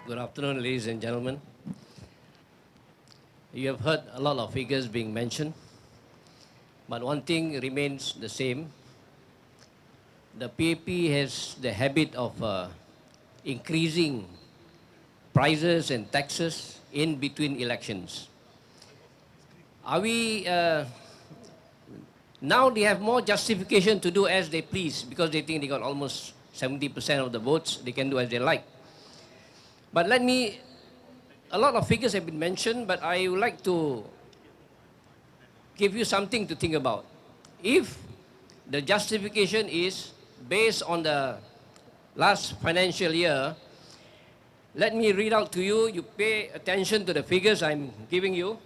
Good afternoon, ladies and gentlemen. You have heard a lot of figures being mentioned, but one thing remains the same. The PAP has the habit of increasing prices and taxes in between elections. Are we, now they have more justification to do as they please because they think they got almost 70% of the votes, they can do as they like. But a lot of figures have been mentioned, but I would like to give you something to think about. If the justification is based on the last financial year, let me read out to you. You pay attention to the figures I'm giving you.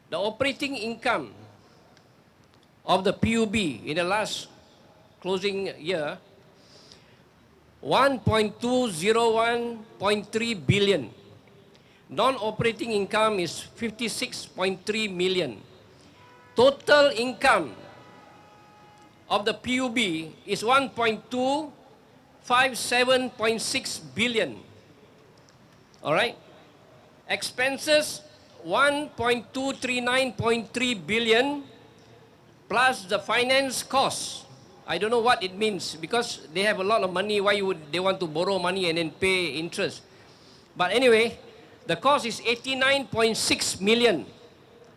The operating income of the PUB in the last closing year, 1.201.3 billion. Non-operating income is 56.3 million. Total income of the PUB is 1.257.6 billion. All right? Expenses, 1.239.3 billion plus the finance costs. I don't know what it means because they have a lot of money. Why would they want to borrow money and then pay interest? But anyway, the cost is 89.6 million,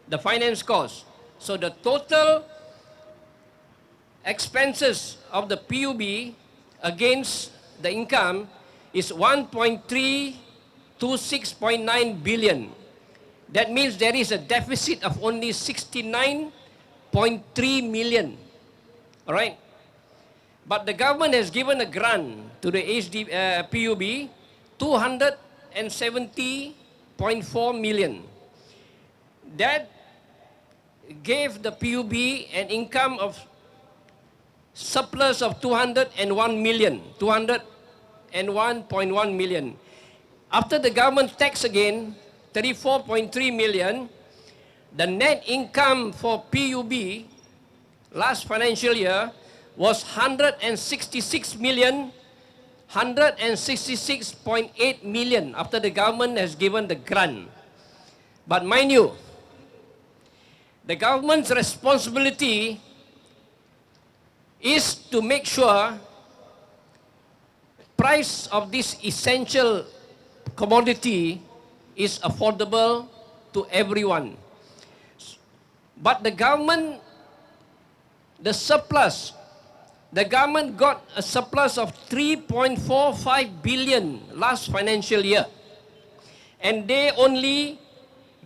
the finance cost. So the total expenses of the PUB against the income is 1.326.9 billion. That means there is a deficit of only 69.3 million. All right? But the government has given a grant to the PUB, 270.4 million. That gave the PUB an income of surplus of 201 million, 201.1 million. After the government tax again, 34.3 million, the net income for PUB last financial year was 166 million, 166.8 million after the government has given the grant. But mind you, the government's responsibility is to make sure price of this essential commodity is affordable to everyone. But the government, the surplus, the government got a surplus of 3.45 billion last financial year. And they only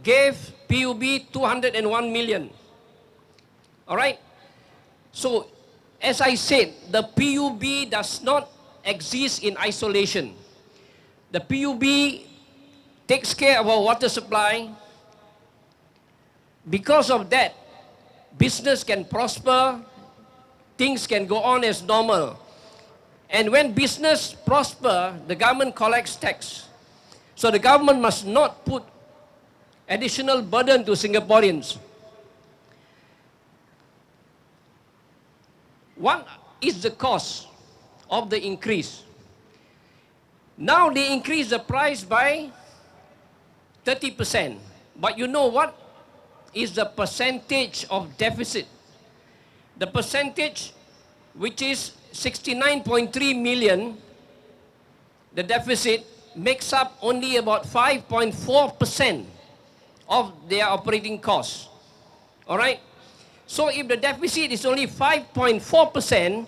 gave PUB 201 million. All right? So, as I said, the PUB does not exist in isolation. The PUB takes care of our water supply. Because of that, business can prosper, things can go on as normal. And when business prosper, the government collects tax. So the government must not put additional burden to Singaporeans. What is the cost of the increase? Now they increase the price by 30%. But you know what is the percentage of deficit? The percentage, which is 69.3 million, the deficit makes up only about 5.4% of their operating costs. All right? So if the deficit is only 5.4%,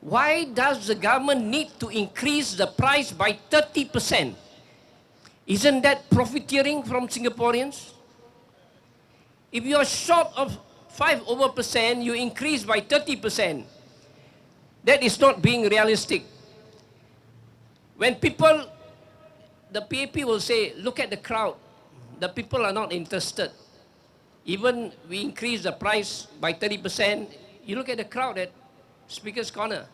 why does the government need to increase the price by 30%? Isn't that profiteering from Singaporeans? If you are short of 5%, you increase by 30%. That is not being realistic. When people, the PAP will say, look at the crowd. The people are not interested. Even we increase the price by 30%, you look at the crowd at Speaker's Corner.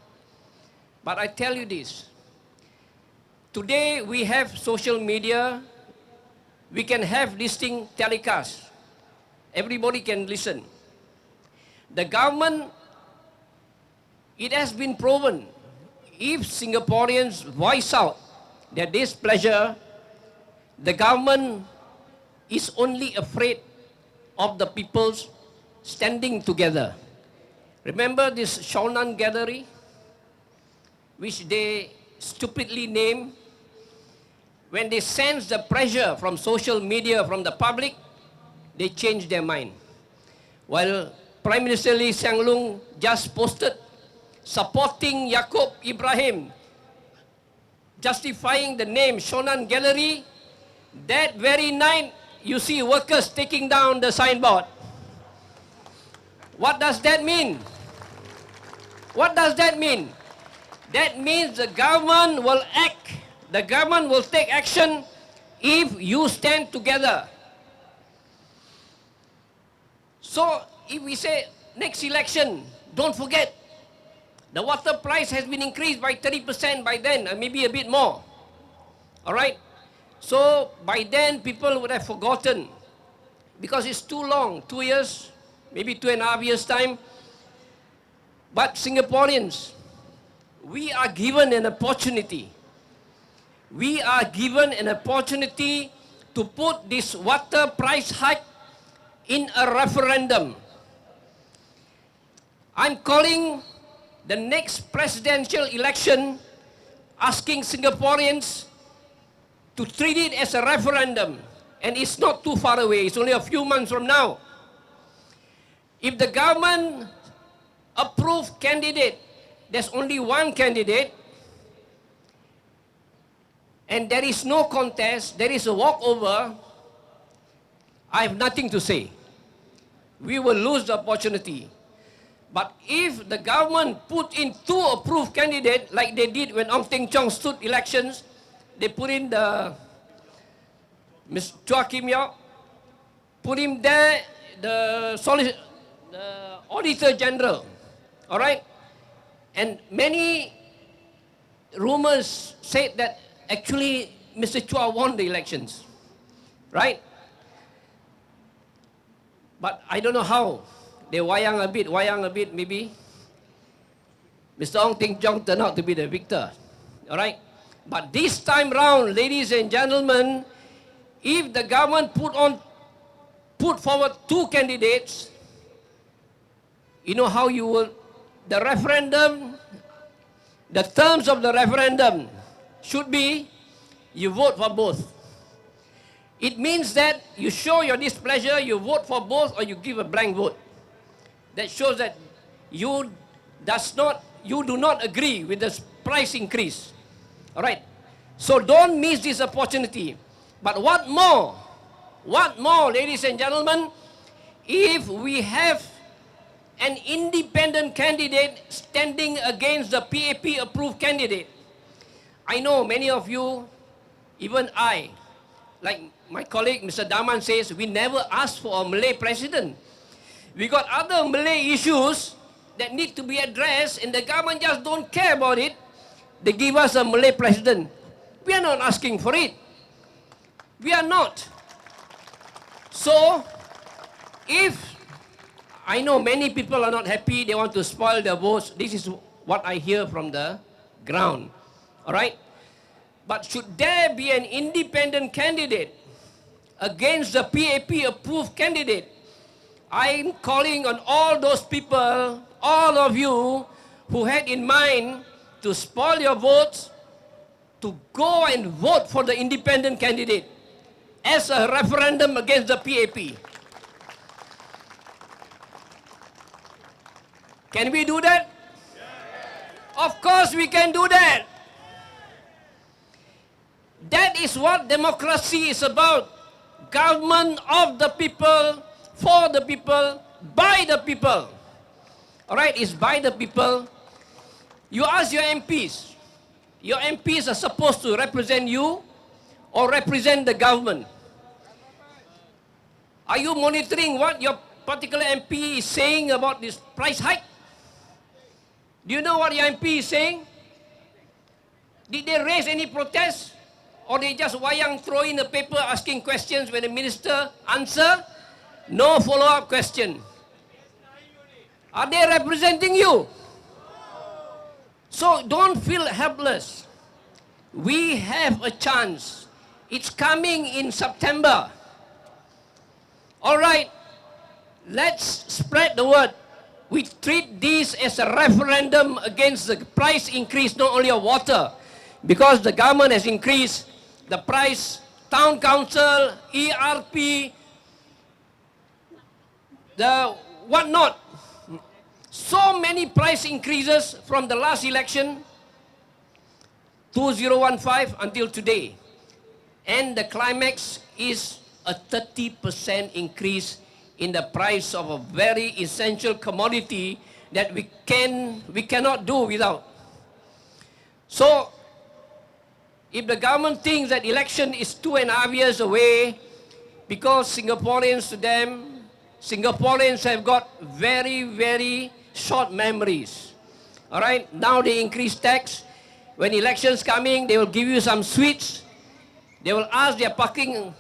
But I tell you this, today we have social media, we can have this thing telecast. Everybody can listen. The government, it has been proven, if Singaporeans voice out their displeasure, the government is only afraid of the people's standing together. Remember this Shonan Gallery, which they stupidly named? When they sense the pressure from social media, from the public, they change their mind. While Prime Minister Lee Hsien Loong just posted supporting Yaakob Ibrahim, justifying the name Shonan Gallery, that very night you see workers taking down the signboard. What does that mean? What does that mean? That means the government will act, the government will take action if you stand together. So if we say next election, don't forget, the water price has been increased by 30% by then, maybe a bit more. All right? So by then people would have forgotten, because it's too long, 2 years, maybe 2.5 years time. But Singaporeans, we are given an opportunity. We are given an opportunity to put this water price hike in a referendum. I'm calling the next presidential election, asking Singaporeans to treat it as a referendum. And it's not too far away, it's only a few months from now. If the government approved candidate, there's only one candidate, and there is no contest, there is a walkover, I have nothing to say. We will lose the opportunity. But if the government put in two approved candidates, like they did when Ong Teng Cheong stood elections, they put in the Ms. Chua Kim Yeok, put him there, the Auditor General, all right? And many rumors said that actually Mr. Chua won the elections, right? But I don't know how. They wayang a bit maybe. Mr. Ong Teng Cheong turned out to be the victor, all right? But this time round, ladies and gentlemen, if the government put forward two candidates, you know how you will, the referendum, the terms of the referendum should be, you vote for both. It means that you show your displeasure, you vote for both, or you give a blank vote. That shows that you do not agree with the price increase. All right? So don't miss this opportunity. But what more, ladies and gentlemen, if we have an independent candidate standing against the PAP approved candidate. I know many of you, even I, like my colleague Mr. Daman says, we never asked for a Malay president. We got other Malay issues that need to be addressed, and the government just don't care about it. They give us a Malay president. We are not asking for it. We are not. So, if I know many people are not happy, they want to spoil their votes. This is what I hear from the ground. All right? But should there be an independent candidate against the PAP approved candidate, I'm calling on all those people, all of you who had in mind to spoil your votes, to go and vote for the independent candidate as a referendum against the PAP. Can we do that? Of course we can do that. That is what democracy is about. Government of the people, for the people, by the people. All right, it's by the people. You ask your MPs. Your MPs are supposed to represent you or represent the government. Are you monitoring what your particular MP is saying about this price hike? Do you know what your MP is saying? Did they raise any protests? Or they just wayang throw in a paper asking questions when the minister answer? No follow-up question. Are they representing you? So don't feel helpless. We have a chance. It's coming in September. All right, let's spread the word. We treat this as a referendum against the price increase, not only of water, because the government has increased the price, town council, ERP, the whatnot. So many price increases from the last election, 2015 until today. And the climax is a 30% increase in the price of a very essential commodity that we cannot do without. So, if the government thinks that election is 2.5 years away, because Singaporeans to them, Singaporeans have got very, very short memories. All right, now they increase tax. When elections coming, they will give you some sweets. They will ask their parking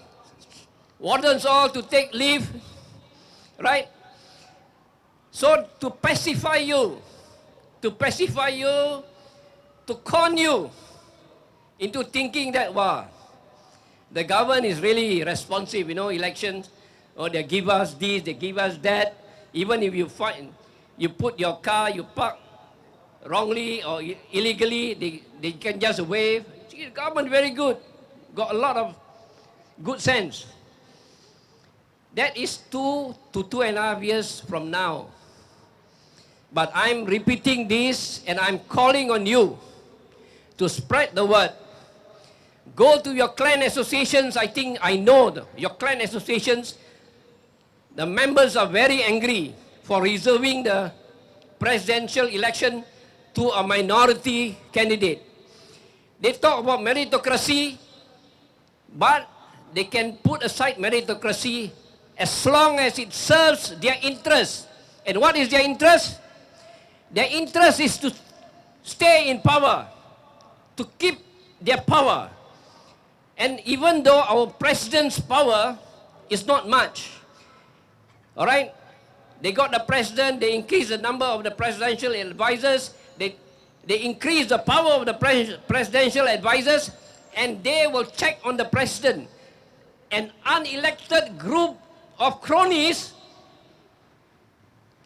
wardens all to take leave, right? So to pacify you, to con you into thinking that, wow, the government is really responsive, you know, elections, or they give us this, they give us that. Even if you find, you put your car, you park wrongly or illegally, they can just waive. The government very good, got a lot of good sense. That is 2 to 2.5 years from now. But I'm repeating this and I'm calling on you to spread the word. Go to your clan associations. I know your clan associations, the members are very angry for reserving the presidential election to a minority candidate. They talk about meritocracy, but they can put aside meritocracy as long as it serves their interest. And what is their interest? Their interest is to stay in power, to keep their power. And even though our president's power is not much, all right, they got the president, they increase the number of the presidential advisors, they increase the power of the presidential advisors, and they will check on the president. An unelected group of cronies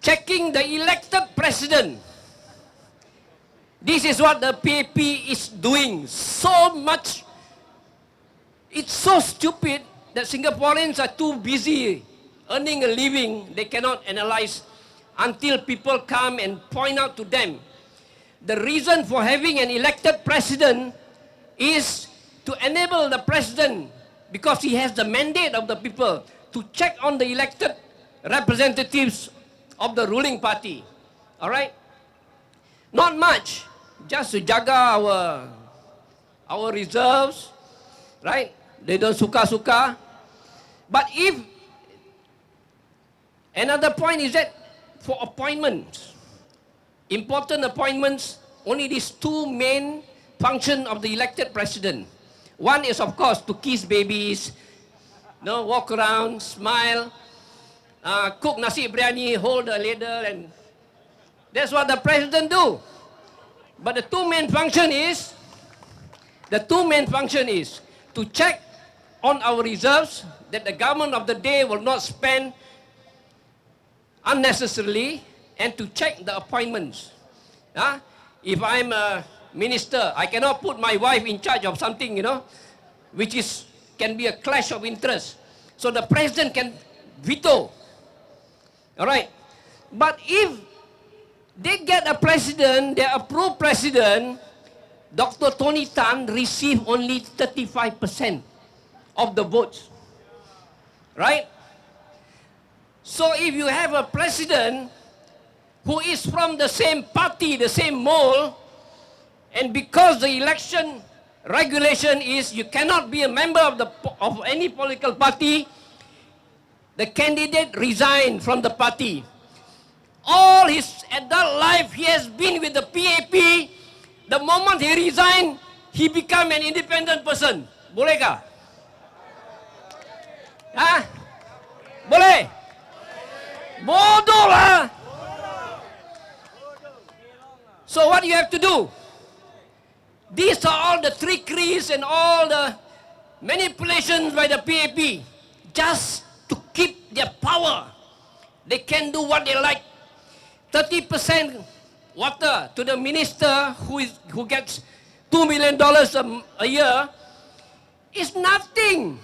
checking the elected president. This is what the PAP is doing. So much. It's so stupid that Singaporeans are too busy earning a living. They cannot analyze until people come and point out to them. The reason for having an elected president is to enable the president, because he has the mandate of the people, to check on the elected representatives of the ruling party. All right? Not much, just to jaga our reserves, right? They don't suka-suka. But if, another point is that for appointments, important appointments, only these two main functions of the elected president. One is, of course, to kiss babies, walk around, smile, cook nasi biryani, hold a ladle, and that's what the president do. But the two main function is to check on our reserves, that the government of the day will not spend unnecessarily, and to check the appointments. If I'm a minister, I cannot put my wife in charge of something, which can be a clash of interest. So the president can veto. All right. But if they get a president, their approved president, Dr. Tony Tan received only 35% of the votes. Right? So if you have a president who is from the same party, the same mold, and because the election regulation is you cannot be a member of any political party, the candidate resigned from the party. All his adult life he has been with the PAP. The moment he resigned, he became an independent person. Boleh kah? Boleh? Bodoh lah. So what you have to do? These are all the trickeries and all the manipulations by the PAP just to keep their power. They can do what they like. 30% water to the minister who gets $2 million a year is nothing.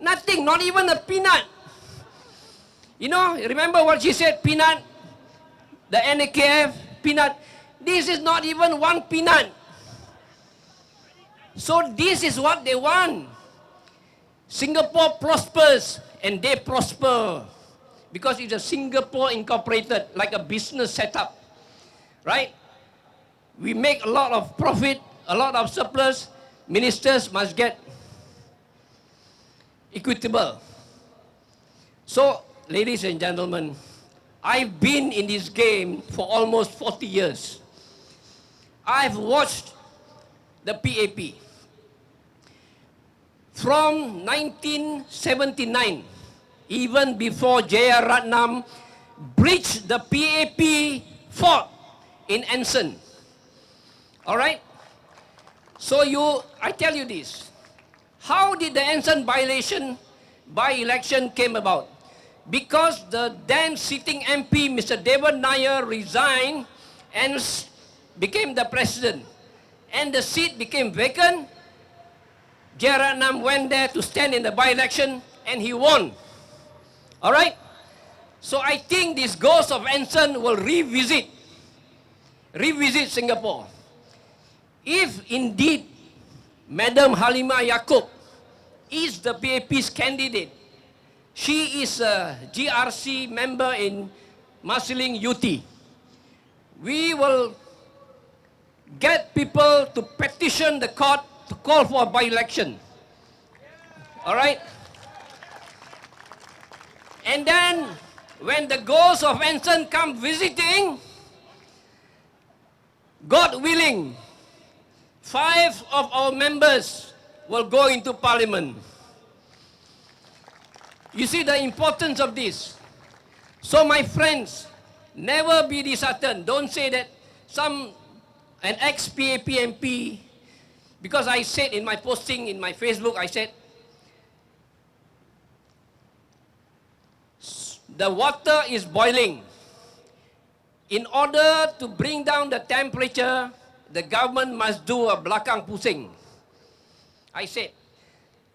Nothing, not even a peanut. You know, remember what she said, peanut? The NAKF, peanut. This is not even one peanut. So this is what they want. Singapore prospers and they prosper because it's a Singapore incorporated, like a business setup, right? We make a lot of profit, a lot of surplus. Ministers must get equitable. So, ladies and gentlemen, I've been in this game for almost 40 years. I've watched the PAP from 1979, even before J.R. Ratnam breached the PAP fort in Ensign. All right? So I tell you this. How did the Ensign by-election came about? Because the then sitting MP, Mr. Devan Nair, resigned and became the president. And the seat became vacant. Jeratnam went there to stand in the by-election and he won. All right? So I think this ghost of Ensign will revisit Singapore. If indeed Madam Halimah Yacob is the PAP's candidate, she is a GRC member in Marsiling UT, we will get people to petition the court to call for a by-election. All right? And then, when the ghosts of Ensign come visiting, God willing, 5 of our members will go into parliament. You see the importance of this. So my friends, never be disheartened. Don't say that an ex-PAP MP, because I said in my posting in my Facebook, I said, the water is boiling. In order to bring down the temperature, the government must do a belakang pusing. I said,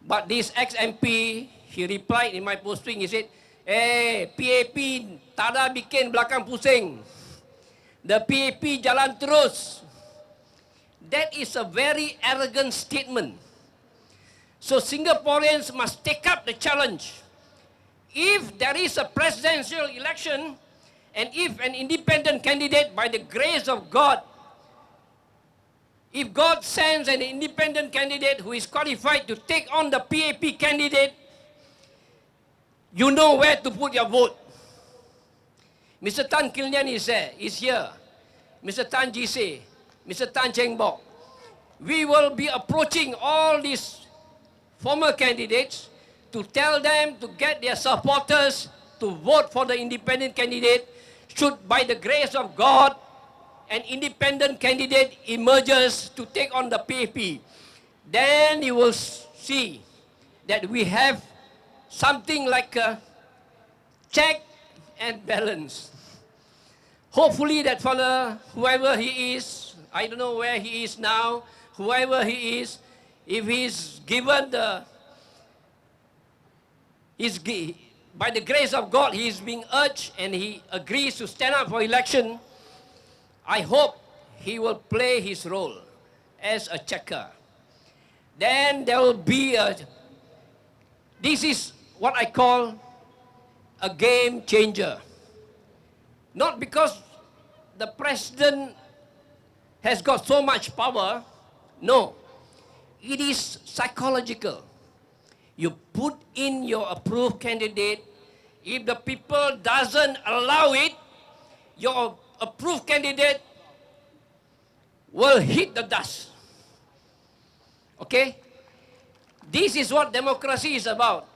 but this ex-MP, he replied in my posting, he said, PAP tada bikin belakang pusing. The PAP jalan terus. That is a very arrogant statement. So Singaporeans must take up the challenge. If there is a presidential election, and if an independent candidate, by the grace of God, if God sends an independent candidate who is qualified to take on the PAP candidate, you know where to put your vote. Mr. Tan Kin Lian is here. Mr. Tan Jise, Mr. Tan Cheng Bok. We will be approaching all these former candidates to tell them to get their supporters to vote for the independent candidate. Should, by the grace of God, an independent candidate emerges to take on the PAP, then you will see that we have something like a check and balance. Hopefully that fellow, whoever he is, I don't know where he is now, whoever he is, if he's given by the grace of God, he is being urged and he agrees to stand up for election, I hope he will play his role as a checker. Then there will be this is what I call a game changer. Not because the president has got so much power, no. It is psychological. You put in your approved candidate. If the people doesn't allow it, your approved candidate will hit the dust. Okay? This is what democracy is about.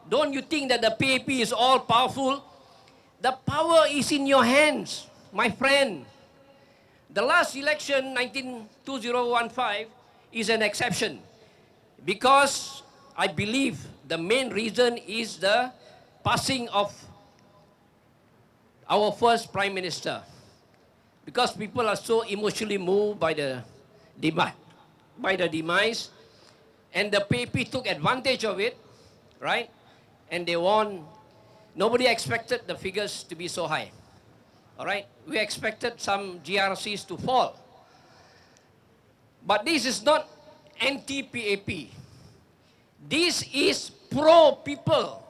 Don't you think that the PAP is all powerful? The power is in your hands, my friend. The last election, 2015, is an exception because I believe the main reason is the passing of our first Prime Minister. Because people are so emotionally moved by the demise, and the PAP took advantage of it, right? And they won. Nobody expected the figures to be so high. All right, we expected some GRCs to fall. But this is not anti-PAP. This is pro-people.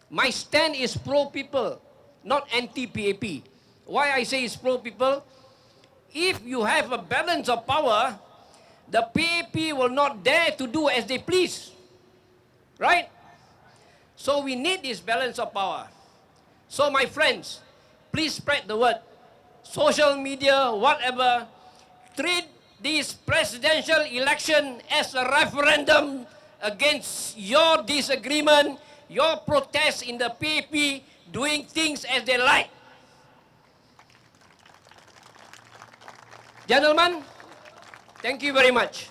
My stand is pro-people, not anti-PAP. Why I say it's pro-people? If you have a balance of power, the PAP will not dare to do as they please. Right? So we need this balance of power. So my friends, please spread the word. Social media, whatever, treat this presidential election as a referendum against your disagreement, your protest in the PAP, doing things as they like. Gentlemen, thank you very much.